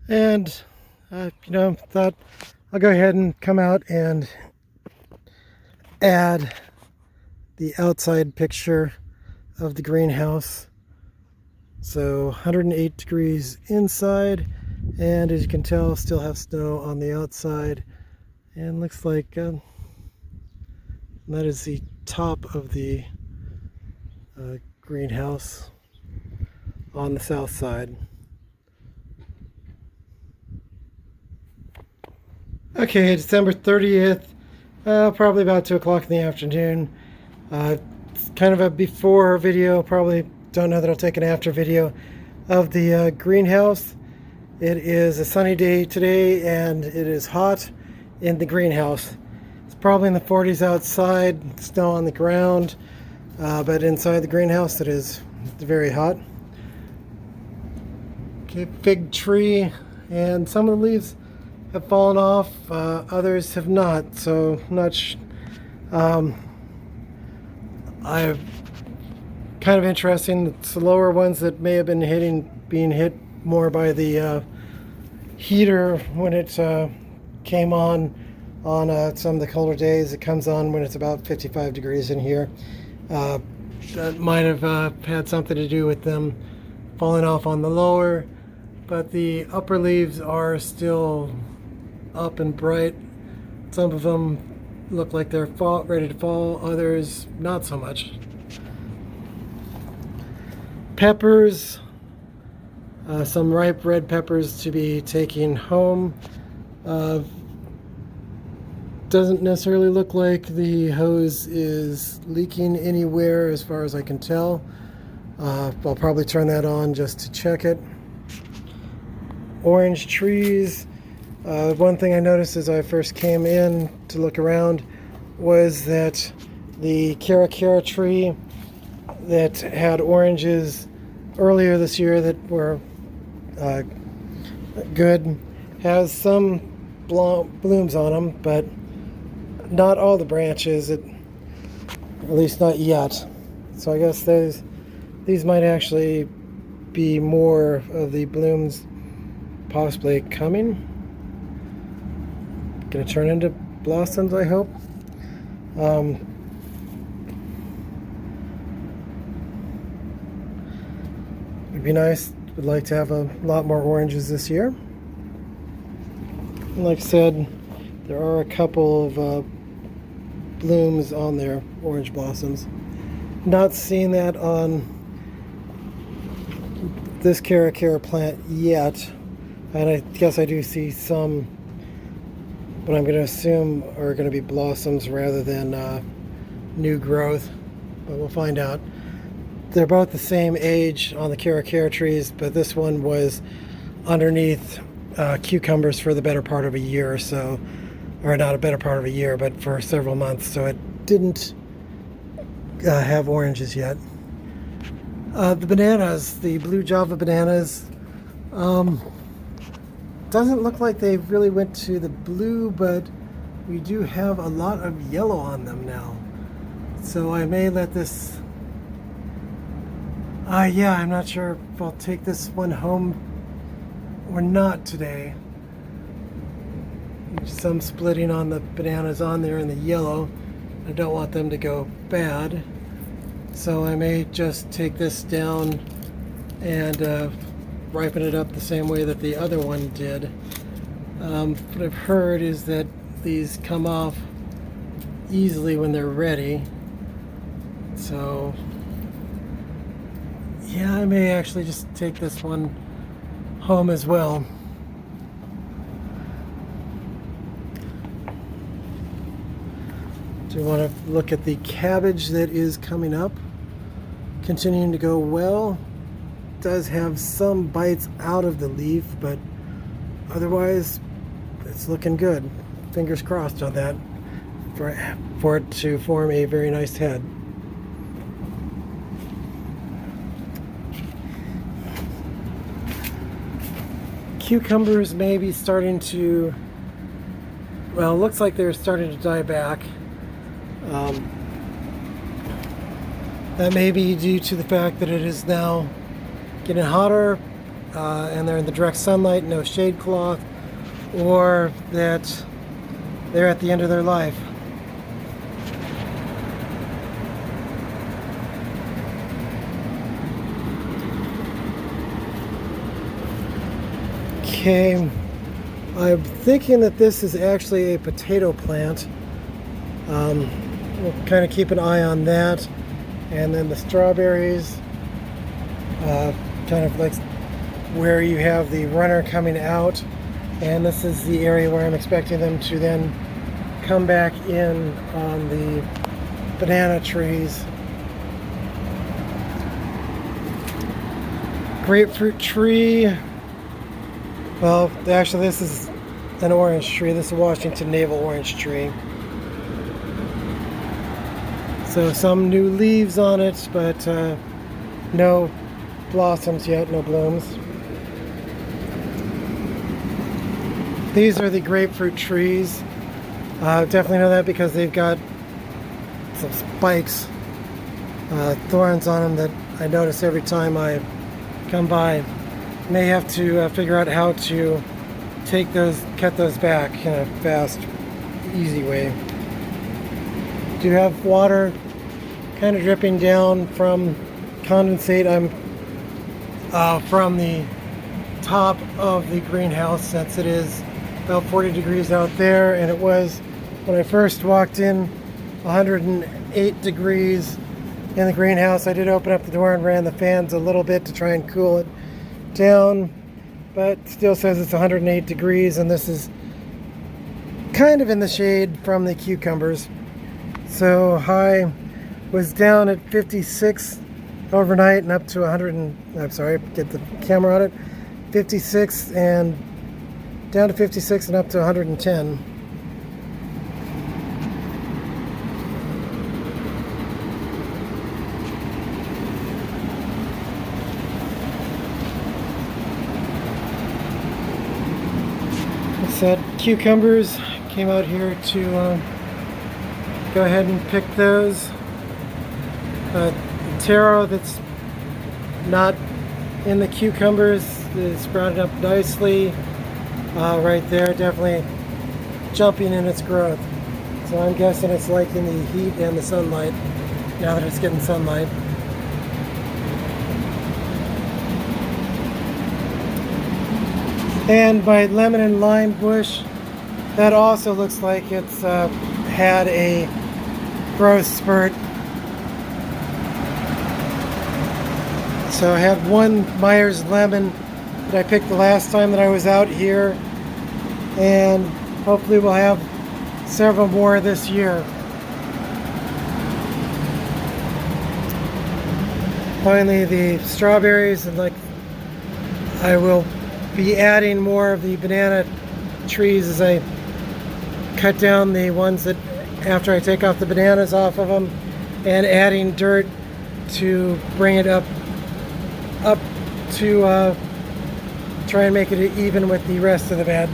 And thought I'll go ahead and come out and add the outside picture of the greenhouse. So 108 degrees inside, and as you can tell, still have snow on the outside. And looks like that is the top of the greenhouse on the south side. Okay, December 30th, probably about 2 o'clock in the afternoon. It's kind of a before video, probably don't know that I'll take an after video of the greenhouse. It is a sunny day today and it is hot in the greenhouse. It's probably in the 40s outside, snow on the ground, but inside the greenhouse it is very hot. Okay, fig tree, and some of the leaves have fallen off, others have not, so I'm not I'm kind of interesting. It's the lower ones that may have been being hit more by the heater when it came on some of the colder days. It comes on when it's about 55 degrees in here. That might have had something to do with them falling off on the lower, but the upper leaves are still up and bright. Some of them look like they're ready to fall, others not so much. Peppers, some ripe red peppers to be taken home. Doesn't necessarily look like the hose is leaking anywhere as far as I can tell. I'll probably turn that on just to check it. Orange trees. One thing I noticed as I first came in to look around was that the Caracara tree that had oranges earlier this year that were good has some blooms on them, but not all the branches, at least not yet. So I guess these might actually be more of the blooms possibly coming. Gonna turn into blossoms, I hope. It'd be nice. Would like to have a lot more oranges this year. And like I said, there are a couple of blooms on there, orange blossoms. Not seeing that on this Caracara plant yet, and I guess I do see some, but I'm going to assume are going to be blossoms rather than new growth, but we'll find out. They're both the same age on the Caracara trees, but this one was underneath cucumbers for the better part of a year or so, or not a better part of a year, but for several months, so it didn't have oranges yet. The bananas, the blue Java bananas, doesn't look like they really went to the blue, but we do have a lot of yellow on them now. So I may let this, yeah, I'm not sure if I'll take this one home or not today. Some splitting on the bananas on there in the yellow. I don't want them to go bad. So I may just take this down and ripen it up the same way that the other one did. What I've heard is that these come off easily when they're ready. So yeah, I may actually just take this one home as well. Do you want to look at the cabbage that is coming up? Continuing to go well. Does have some bites out of the leaf, but otherwise it's looking good. Fingers crossed on that for it to form a very nice head. Cucumbers may be starting to, well, it looks like they're starting to die back. That may be due to the fact that it is now getting hotter and they're in the direct sunlight, no shade cloth, or that they're at the end of their life. Okay, I'm thinking that this is actually a potato plant. We'll kind of keep an eye on that. And then the strawberries, kind of like where you have the runner coming out. And this is the area where I'm expecting them to then come back in on the banana trees. Grapefruit tree. Well, actually this is an orange tree. This is a Washington navel orange tree. So some new leaves on it, but no blossoms yet, no blooms. These are the grapefruit trees. Definitely know that because they've got some spikes, thorns on them that I notice every time I come by. May have to figure out how to cut those back in a fast, easy way. Do have water kind of dripping down from condensate. I'm from the top of the greenhouse, since it is about 40 degrees out there, and it was, when I first walked in, 108 degrees in the greenhouse. I did open up the door and ran the fans a little bit to try and cool it down, but still says it's 108 degrees, and this is kind of in the shade from the cucumbers. So high was down at 56 overnight and up to 100 and, I'm sorry, get the camera on it, 56 and down to 56 and up to 110. Said cucumbers, came out here to go ahead and pick those. Taro that's not in the cucumbers is sprouted up nicely right there, definitely jumping in its growth. So I'm guessing it's liking the heat and the sunlight now that it's getting sunlight. And my lemon and lime bush, that also looks like it's had a growth spurt. So I had one Myers lemon that I picked the last time that I was out here, and hopefully we'll have several more this year. Finally, the strawberries, and like I will be adding more of the banana trees as I cut down the ones that after I take off the bananas off of them, and adding dirt to bring it up to try and make it even with the rest of the bed.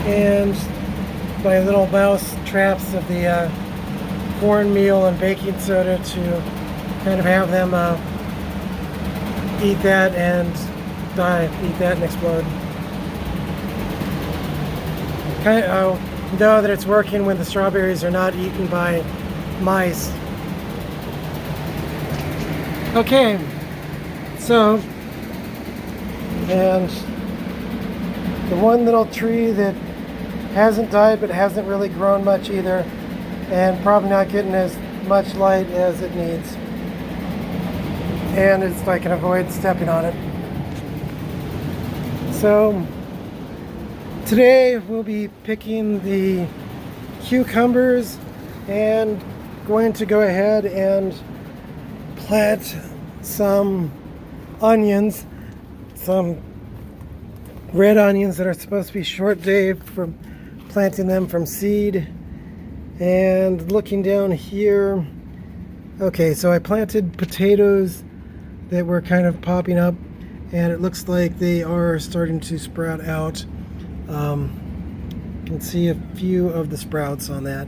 And my little mouse traps of the cornmeal and baking soda to kind of have them eat that and die, eat that and explode. Kind of know that it's working when the strawberries are not eaten by mice. Okay, so, and the one little tree that hasn't died but hasn't really grown much either, and probably not getting as much light as it needs. And it's, I can avoid stepping on it. So today we'll be picking the cucumbers and going to go ahead and plant some onions, some red onions that are supposed to be short day from planting them from seed. And looking down here, okay, so I planted potatoes that were kind of popping up, and it looks like they are starting to sprout out. You can see a few of the sprouts on that.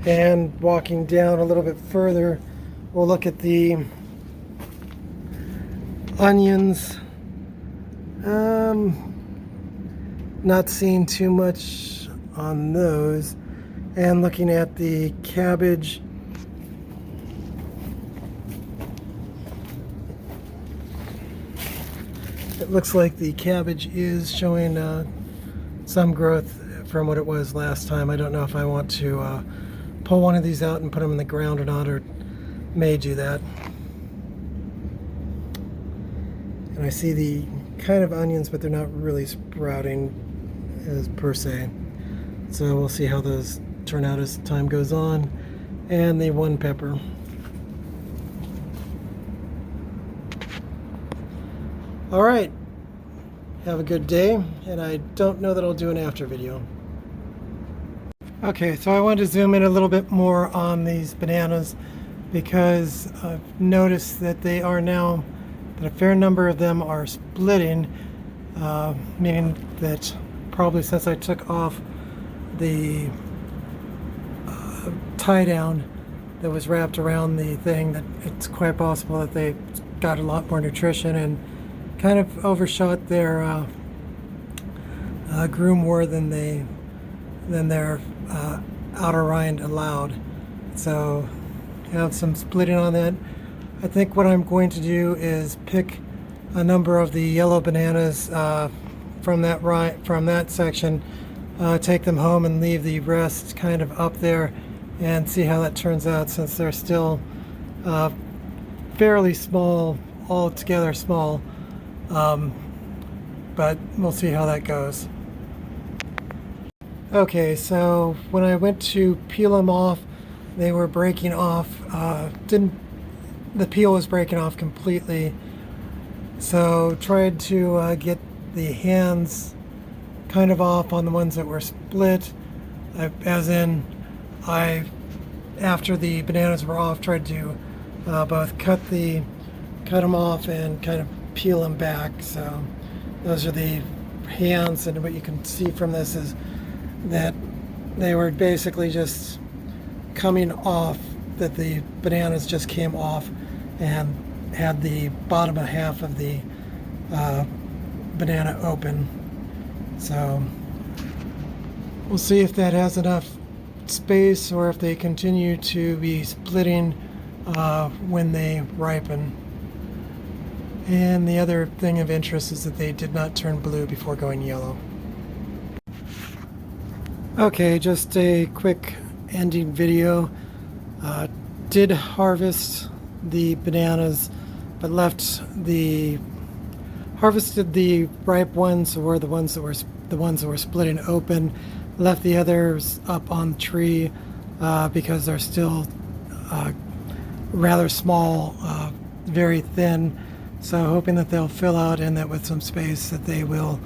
And walking down a little bit further, we'll look at the onions, not seeing too much on those. And looking at the cabbage, it looks like the cabbage is showing some growth from what it was last time. I don't know if I want to pull one of these out and put them in the ground or not, or may do that. And I see the kind of onions, but they're not really sprouting as per se. So we'll see how those turn out as time goes on. And the one pepper. All right, have a good day, and I don't know that I'll do an after video. Okay, so I wanted to zoom in a little bit more on these bananas because I've noticed that they are now, that a fair number of them are splitting, meaning that probably since I took off the tie down that was wrapped around the thing, that it's quite possible that they got a lot more nutrition and kind of overshot their grew more than their outer rind allowed. So have some splitting on that. I think what I'm going to do is pick a number of the yellow bananas from that section, take them home and leave the rest kind of up there and see how that turns out, since they're still fairly small, altogether small, but we'll see how that goes. Okay, so when I went to peel them off, they were breaking off. The peel was breaking off completely. So tried to get the hands kind of off on the ones that were split. After the bananas were off, tried to both cut them off and kind of peel them back. So those are the hands, and what you can see from this is that they were basically just coming off, that the bananas just came off and had the bottom half of the banana open. So we'll see if that has enough space or if they continue to be splitting when they ripen. And the other thing of interest is that they did not turn blue before going yellow. Okay, just a quick ending video. Did harvest the bananas, but harvested the ripe ones, or the ones that were splitting open, left the others up on the tree because they're still rather small, very thin. So hoping that they'll fill out, and that with some space that they will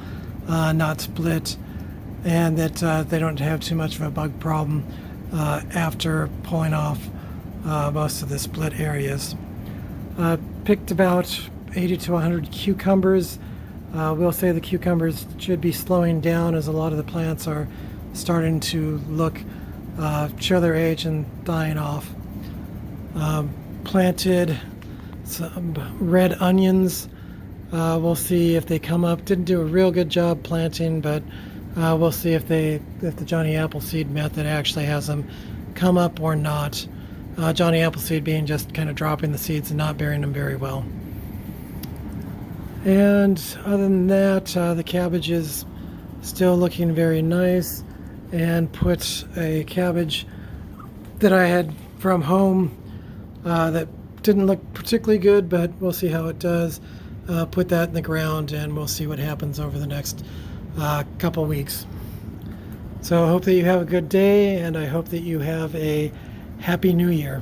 not split, and that they don't have too much of a bug problem after pulling off most of the split areas. Picked about 80 to 100 cucumbers. We'll say the cucumbers should be slowing down as a lot of the plants are starting to show their age and dying off. Planted some red onions. We'll see if they come up. Didn't do a real good job planting, but we'll see if the Johnny Appleseed method actually has them come up or not. Johnny Appleseed being just kind of dropping the seeds and not burying them very well. And other than that, the cabbage is still looking very nice, and put a cabbage that I had from home that didn't look particularly good, but we'll see how it does. Put that in the ground, and we'll see what happens over the next couple weeks. So I hope that you have a good day, and I hope that you have a Happy New Year.